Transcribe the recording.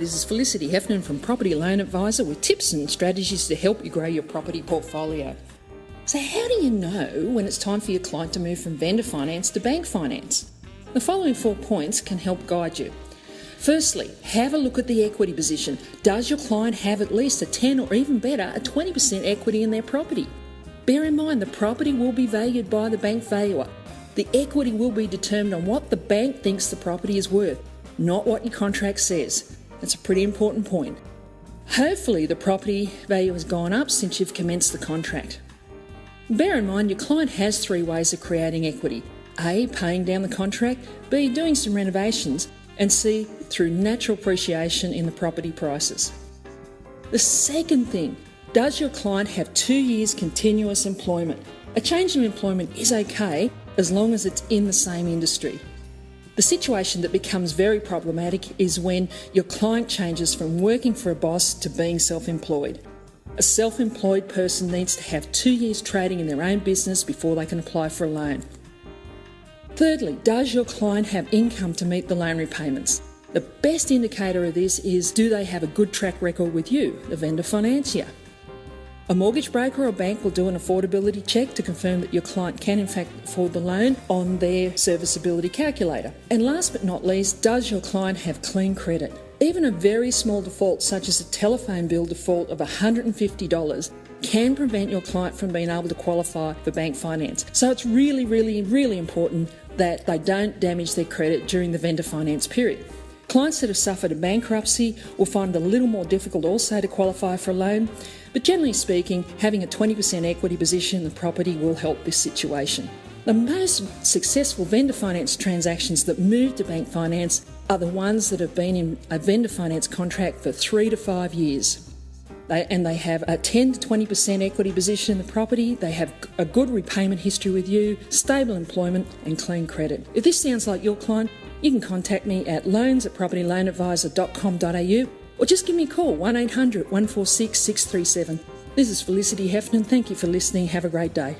this is Felicity Heffernan from Property Loan Advisor with tips and strategies to help you grow your property portfolio. So how do you know when it's time for your client to move from vendor finance to bank finance? The following 4 points can help guide you. Firstly, have a look at the equity position. Does your client have at least a 10 or even better, a 20% equity in their property? Bear in mind the property will be valued by the bank valuer. The equity will be determined on what the bank thinks the property is worth, not what your contract says. That's a pretty important point. Hopefully the property value has gone up since you've commenced the contract. Bear in mind your client has 3 ways of creating equity. A, paying down the contract, B, doing some renovations, and C, through natural appreciation in the property prices. The second thing, does your client have 2 years continuous employment? A change in employment is okay as long as it's in the same industry. The situation that becomes very problematic is when your client changes from working for a boss to being self-employed. A self-employed person needs to have 2 years trading in their own business before they can apply for a loan. Thirdly, does your client have income to meet the loan repayments? The best indicator of this is, do they have a good track record with you, the vendor financier? A mortgage broker or bank will do an affordability check to confirm that your client can in fact afford the loan on their serviceability calculator. And last but not least, does your client have clean credit? Even a very small default such as a telephone bill default of $150 can prevent your client from being able to qualify for bank finance. So it's really, really, really important that they don't damage their credit during the vendor finance period. Clients that have suffered a bankruptcy will find it a little more difficult also to qualify for a loan, but generally speaking, having a 20% equity position in the property will help this situation. The most successful vendor finance transactions that move to bank finance are the ones that have been in a vendor finance contract for 3 to 5 years. They have a 10 to 20% equity position in the property, they have a good repayment history with you, stable employment and clean credit. If this sounds like your client, you can contact me at loans@propertyloanadvisor.com.au or just give me a call, 1800 146 637. This is Felicity Heffernan. Thank you for listening. Have a great day.